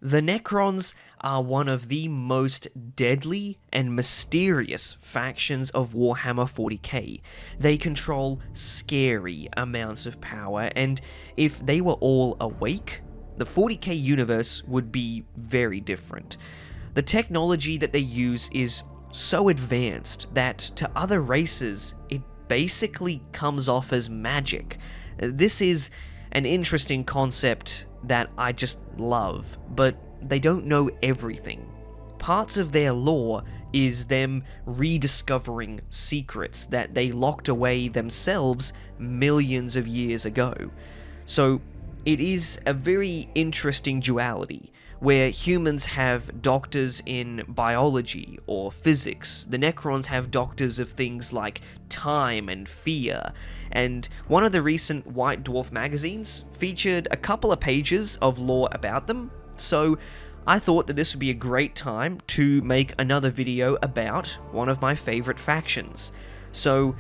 The Necrons are one of the most deadly and mysterious factions of Warhammer 40k. They control scary amounts of power, and if they were all awake, the 40k universe would be very different. The technology that they use is so advanced that to other races, it basically comes off as magic. This is an interesting concept that I just love, but they don't know everything. Parts of their lore is them rediscovering secrets that they locked away themselves millions of years ago. So it is a very interesting duality, where humans have doctors in biology or physics. The Necrons have doctors of things like time and fear, and one of the recent White Dwarf magazines featured a couple of pages of lore about them, so I thought that this would be a great time to make another video about one of my favorite factions. So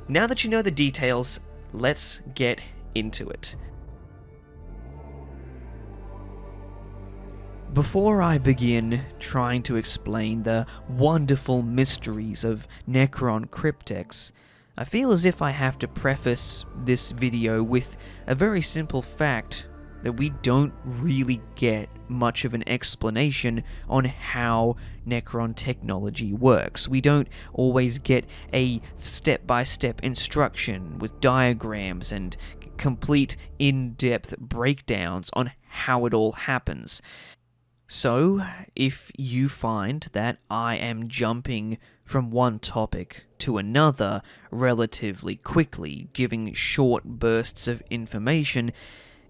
now that you know the details, let's get into it. Before I begin trying to explain the wonderful mysteries of Necron Crypteks, I feel as if I have to preface this video with a very simple fact that we don't really get much of an explanation on how Necron technology works. We don't always get a step-by-step instruction with diagrams and complete in-depth breakdowns on how it all happens. So, if you find that I am jumping from one topic to another relatively quickly, giving short bursts of information,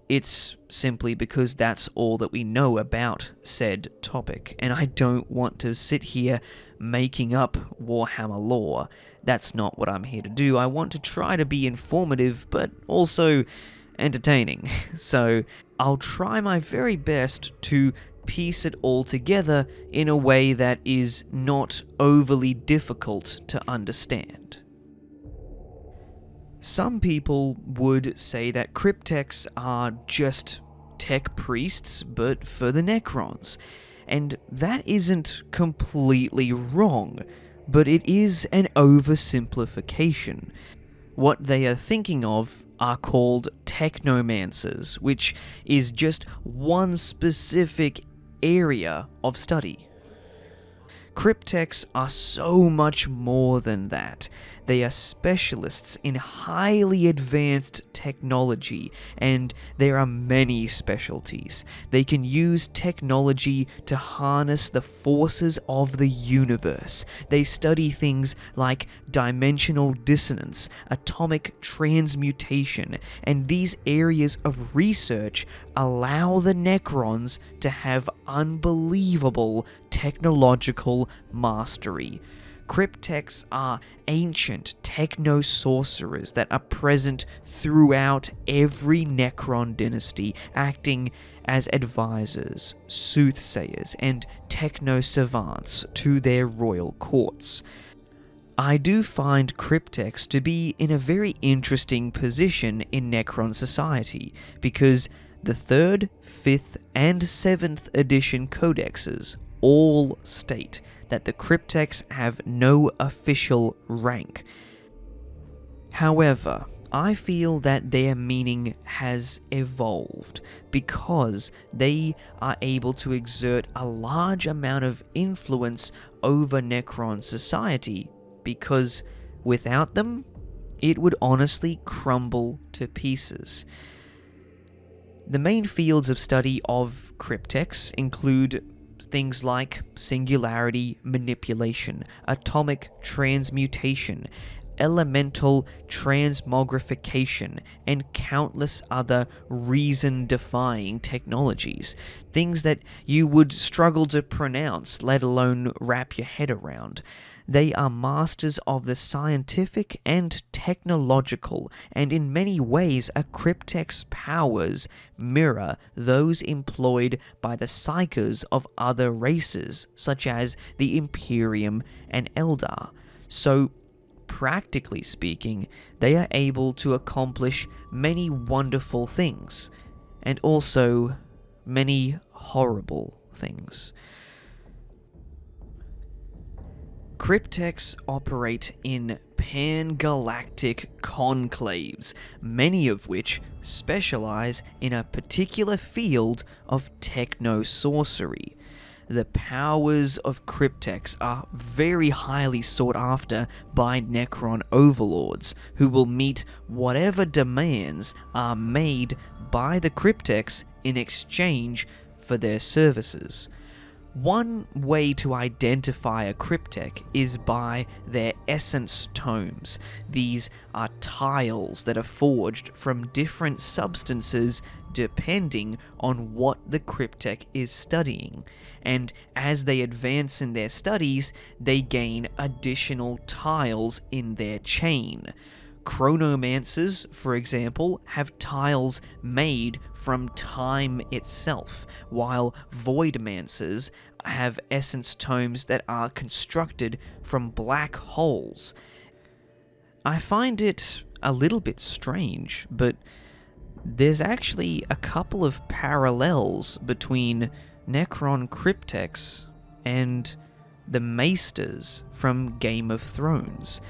it's simply because that's all that we know about said topic, and I don't want to sit here making up Warhammer lore. That's not what I'm here to do. I want to try to be informative, but also entertaining. So, I'll try my very best to piece it all together in a way that is not overly difficult to understand. Some people would say that Crypteks are just tech priests, but for the Necrons, and that isn't completely wrong, but it is an oversimplification. What they are thinking of are called Technomancers, which is just one specific area of study. Crypteks are so much more than that. They are specialists in highly advanced technology, and there are many specialties. They can use technology to harness the forces of the universe. They study things like dimensional dissonance, atomic transmutation, and these areas of research allow the Necrons to have unbelievable technological mastery. Crypteks are ancient techno-sorcerers that are present throughout every Necron dynasty, acting as advisors, soothsayers, and techno-savants to their royal courts. I do find Crypteks to be in a very interesting position in Necron society, because the 3rd, 5th, and 7th edition codexes all state that the Crypteks have no official rank. However, I feel that their meaning has evolved because they are able to exert a large amount of influence over Necron society, because without them, it would honestly crumble to pieces. The main fields of study of Crypteks include things like singularity manipulation, atomic transmutation, elemental transmogrification, and countless other reason-defying technologies. Things that you would struggle to pronounce, let alone wrap your head around. They are masters of the scientific and technological, and in many ways a Cryptek's powers mirror those employed by the psychers of other races, such as the Imperium and Eldar. So, practically speaking, they are able to accomplish many wonderful things, and also many horrible things. Crypteks operate in pan-galactic conclaves, many of which specialize in a particular field of techno-sorcery. The powers of Crypteks are very highly sought after by Necron overlords, who will meet whatever demands are made by the Crypteks in exchange for their services. One way to identify a Cryptek is by their essence tomes. These are tiles that are forged from different substances depending on what the Cryptek is studying, and as they advance in their studies, they gain additional tiles in their chain. Chronomancers, for example, have tiles made from time itself, while Voidmancers have essence tomes that are constructed from black holes. I find it a little bit strange, but there's actually a couple of parallels between Necron Crypteks and the Maesters from Game of Thrones.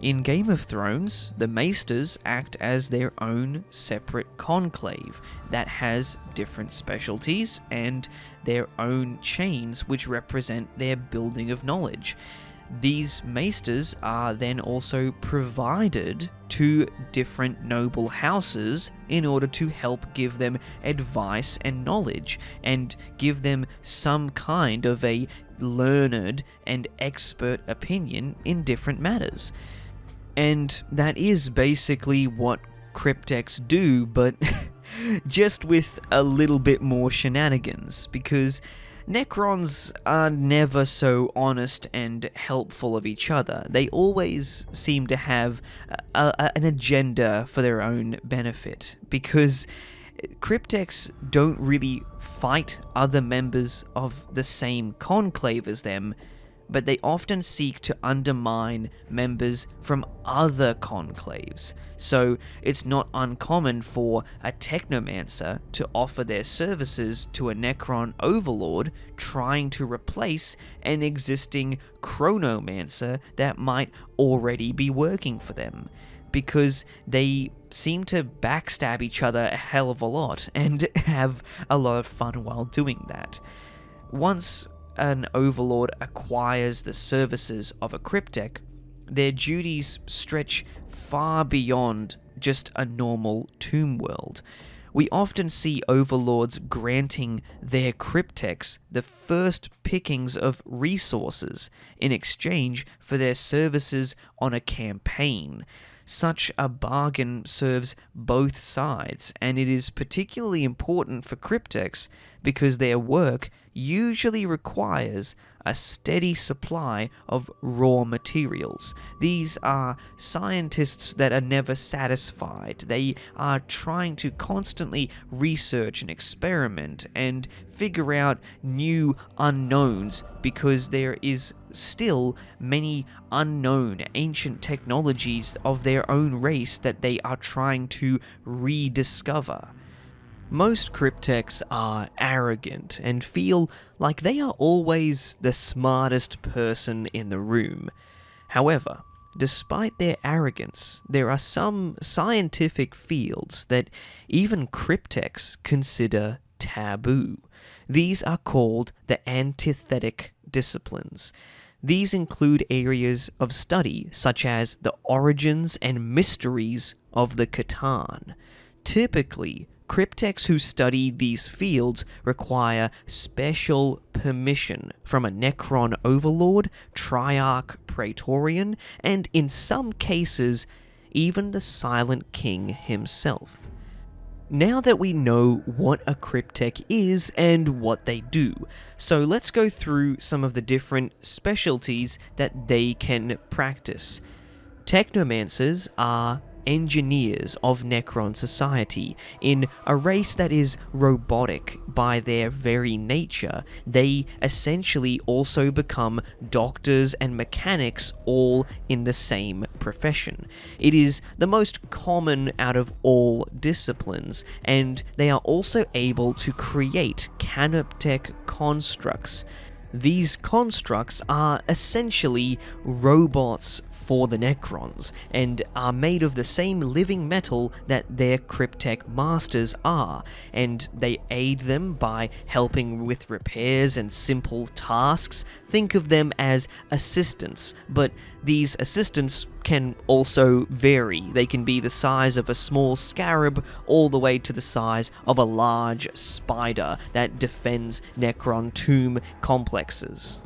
In Game of Thrones, the Maesters act as their own separate conclave that has different specialties and their own chains which represent their building of knowledge. These Maesters are then also provided to different noble houses in order to help give them advice and knowledge, and give them some kind of a learned and expert opinion in different matters. And that is basically what Crypteks do, but just with a little bit more shenanigans, because Necrons are never so honest and helpful of each other. They always seem to have an agenda for their own benefit, because Crypteks don't really fight other members of the same conclave as them, but they often seek to undermine members from other conclaves. So it's not uncommon for a Technomancer to offer their services to a Necron overlord trying to replace an existing Chronomancer that might already be working for them, because they seem to backstab each other a hell of a lot and have a lot of fun while doing that. Once an overlord acquires the services of a Cryptek, their duties stretch far beyond just a normal tomb world. We often see overlords granting their Crypteks the first pickings of resources in exchange for their services on a campaign. Such a bargain serves both sides, and it is particularly important for Crypteks because their work usually requires a steady supply of raw materials. These are scientists that are never satisfied. They are trying to constantly research and experiment and figure out new unknowns, because there is still many unknown ancient technologies of their own race that they are trying to rediscover. Most Crypteks are arrogant and feel like they are always the smartest person in the room. However, despite their arrogance, there are some scientific fields that even Crypteks consider taboo. These are called the antithetic disciplines. These include areas of study such as the origins and mysteries of the Catan. Typically, Crypteks who study these fields require special permission from a Necron overlord, Triarch Praetorian, and in some cases, even the Silent King himself. Now that we know what a Cryptek is and what they do, so let's go through some of the different specialties that they can practice. Technomancers are engineers of Necron society. In a race that is robotic by their very nature, they essentially also become doctors and mechanics all in the same profession. It is the most common out of all disciplines, and they are also able to create Cryptek constructs. These constructs are essentially robots for the Necrons, and are made of the same living metal that their Cryptek masters are, and they aid them by helping with repairs and simple tasks. Think of them as assistants, but these assistants can also vary. They can be the size of a small scarab all the way to the size of a large spider that defends Necron tomb complexes.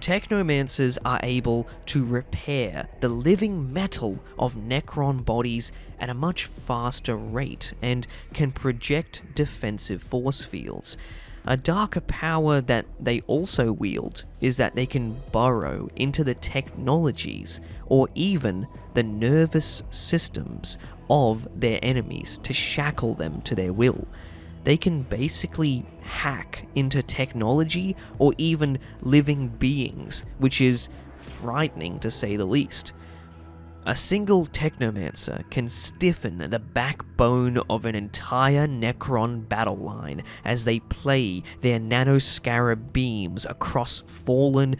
Technomancers are able to repair the living metal of Necron bodies at a much faster rate and can project defensive force fields. A darker power that they also wield is that they can burrow into the technologies or even the nervous systems of their enemies to shackle them to their will. They can basically hack into technology or even living beings, which is frightening to say the least. A single Technomancer can stiffen the backbone of an entire Necron battle line as they play their nanoscarab beams across fallen,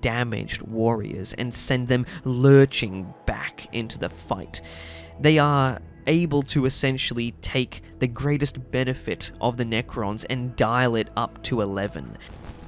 damaged warriors and send them lurching back into the fight. They are able to essentially take the greatest benefit of the Necrons and dial it up to 11.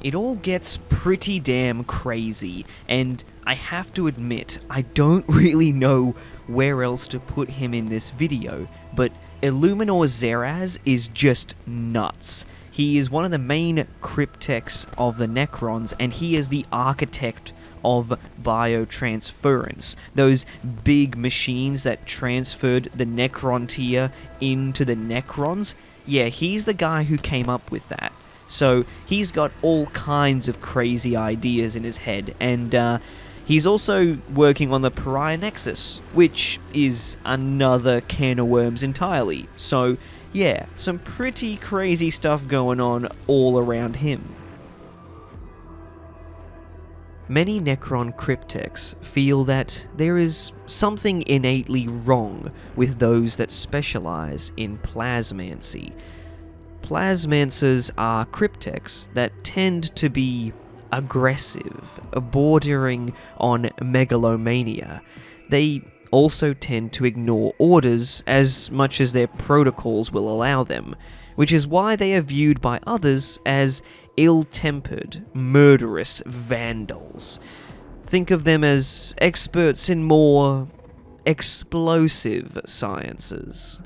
It all gets pretty damn crazy, and I have to admit, I don't really know where else to put him in this video, but Illuminor Zeraz is just nuts. He is one of the main Crypteks of the Necrons, and he is the architect of biotransference, those big machines that transferred the Necrontia into the Necrons. Yeah, he's the guy who came up with that. So he's got all kinds of crazy ideas in his head, and he's also working on the Pariah Nexus, which is another can of worms entirely. So yeah, some pretty crazy stuff going on all around him. Many Necron Crypteks feel that there is something innately wrong with those that specialize in Plasmancy. Plasmancers are Crypteks that tend to be aggressive, bordering on megalomania. They also tend to ignore orders as much as their protocols will allow them, which is why they are viewed by others as ill-tempered, murderous vandals. Think of them as experts in more explosive sciences.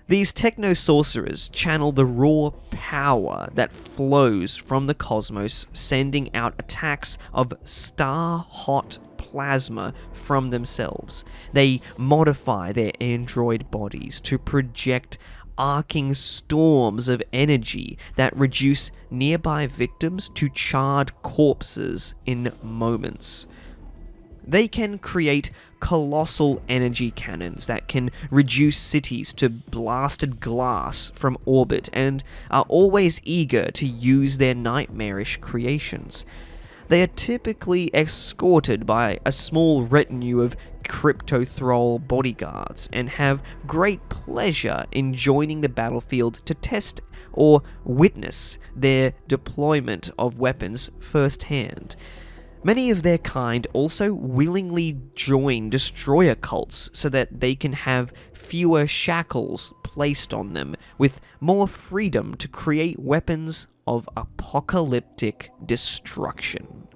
These techno-sorcerers channel the raw power that flows from the cosmos, sending out attacks of star-hot plasma from themselves. They modify their android bodies to project arcing storms of energy that reduce nearby victims to charred corpses in moments. They can create colossal energy cannons that can reduce cities to blasted glass from orbit, and are always eager to use their nightmarish creations. They are typically escorted by a small retinue of crypto-thrall bodyguards, and have great pleasure in joining the battlefield to test or witness their deployment of weapons firsthand. Many of their kind also willingly join destroyer cults so that they can have fewer shackles placed on them, with more freedom to create weapons of apocalyptic destruction.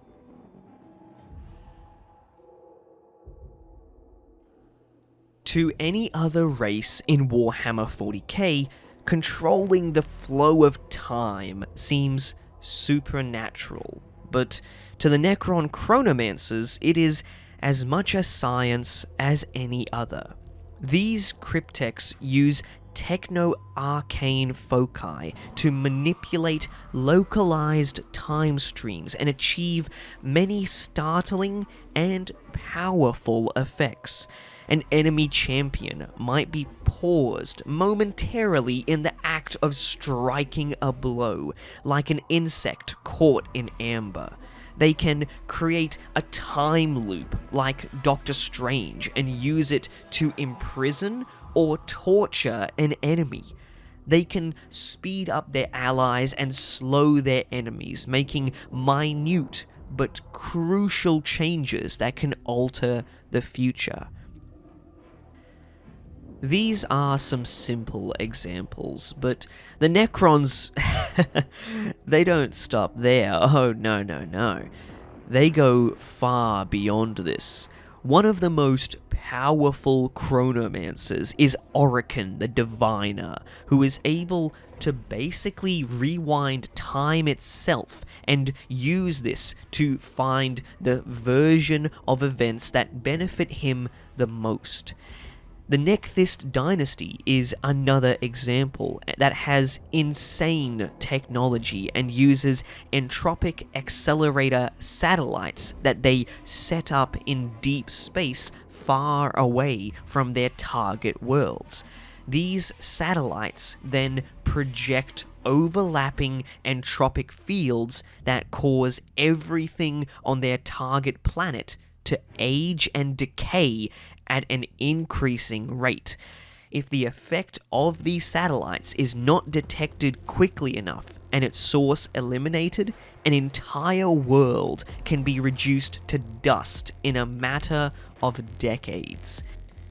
To any other race in Warhammer 40k, controlling the flow of time seems supernatural, but to the Necron Chronomancers, it is as much a science as any other. These Crypteks use techno-arcane foci to manipulate localized time streams and achieve many startling and powerful effects. An enemy champion might be paused momentarily in the act of striking a blow, like an insect caught in amber. They can create a time loop like Doctor Strange and use it to imprison or torture an enemy. They can speed up their allies and slow their enemies, making minute but crucial changes that can alter the future. These are some simple examples, but the Necrons, they don't stop there. Oh, no. They go far beyond this. One of the most powerful Chronomancers is Oricon the Diviner, who is able to basically rewind time itself and use this to find the version of events that benefit him the most. The Necthist dynasty is another example that has insane technology and uses entropic accelerator satellites that they set up in deep space far away from their target worlds. These satellites then project overlapping entropic fields that cause everything on their target planet to age and decay at an increasing rate. If the effect of these satellites is not detected quickly enough and its source eliminated, an entire world can be reduced to dust in a matter of decades.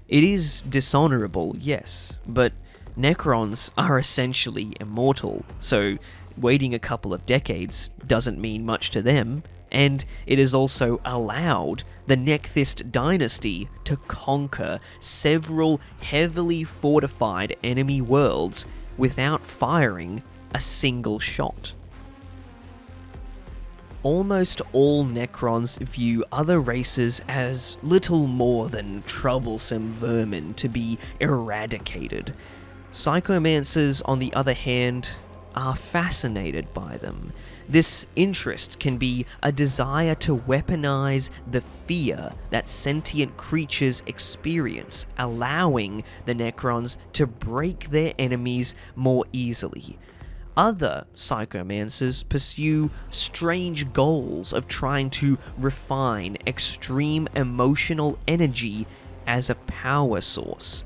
It is dishonorable, yes, but Necrons are essentially immortal, so waiting a couple of decades doesn't mean much to them. And it has also allowed the Necthist dynasty to conquer several heavily fortified enemy worlds without firing a single shot. Almost all Necrons view other races as little more than troublesome vermin to be eradicated. Psychomancers, on the other hand, are fascinated by them. This interest can be a desire to weaponize the fear that sentient creatures experience, allowing the Necrons to break their enemies more easily. Other Psychomancers pursue strange goals of trying to refine extreme emotional energy as a power source.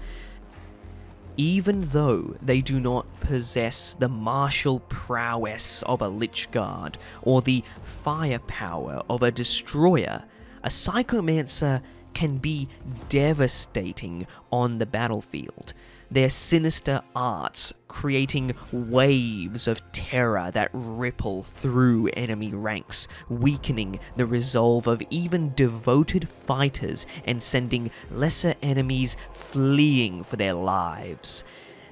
Even though they do not possess the martial prowess of a Lich Guard or the firepower of a Destroyer, a Psychomancer can be devastating on the battlefield. Their sinister arts creating waves of terror that ripple through enemy ranks, weakening the resolve of even devoted fighters and sending lesser enemies fleeing for their lives.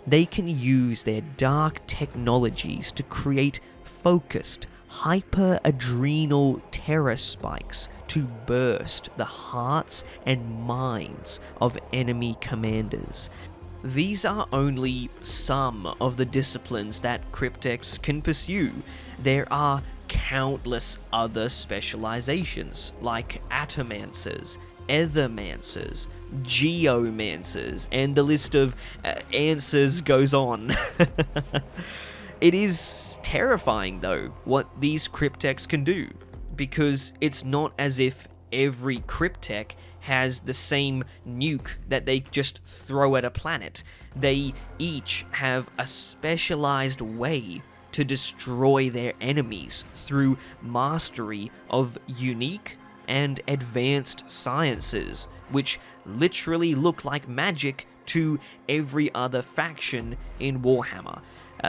They can use their dark technologies to create focused, hyper-adrenal terror spikes to burst the hearts and minds of enemy commanders. These are only some of the disciplines that Crypteks can pursue. There are countless other specializations, like Atomancers, Ethermancers, Geomancers, and the list of answers goes on. It is terrifying, though, what these Crypteks can do, because it's not as if every Cryptek has the same nuke that they just throw at a planet. They each have a specialized way to destroy their enemies through mastery of unique and advanced sciences, which literally look like magic to every other faction in Warhammer.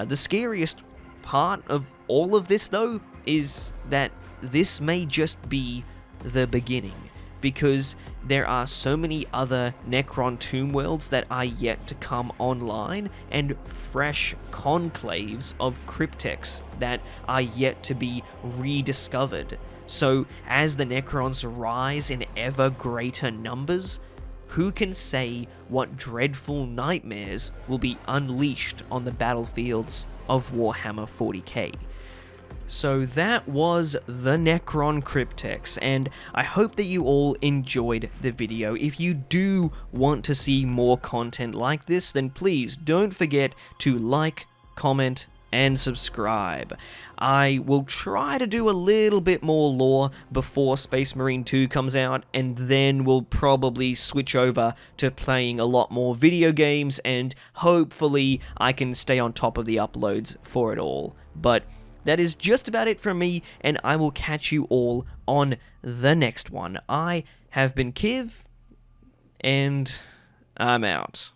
The scariest part of all of this, though, is that this may just be the beginning, because there are so many other Necron tomb worlds that are yet to come online, and fresh conclaves of Crypteks that are yet to be rediscovered. So, as the Necrons rise in ever greater numbers, who can say what dreadful nightmares will be unleashed on the battlefields of Warhammer 40k? So that was the Necron Crypteks, and I hope that you all enjoyed the video. If you do want to see more content like this, then please don't forget to like, comment, and subscribe. I will try to do a little bit more lore before Space Marine 2 comes out, and then we'll probably switch over to playing a lot more video games, and hopefully I can stay on top of the uploads for it all. But that is just about it from me, and I will catch you all on the next one. I have been Kiv, and I'm out.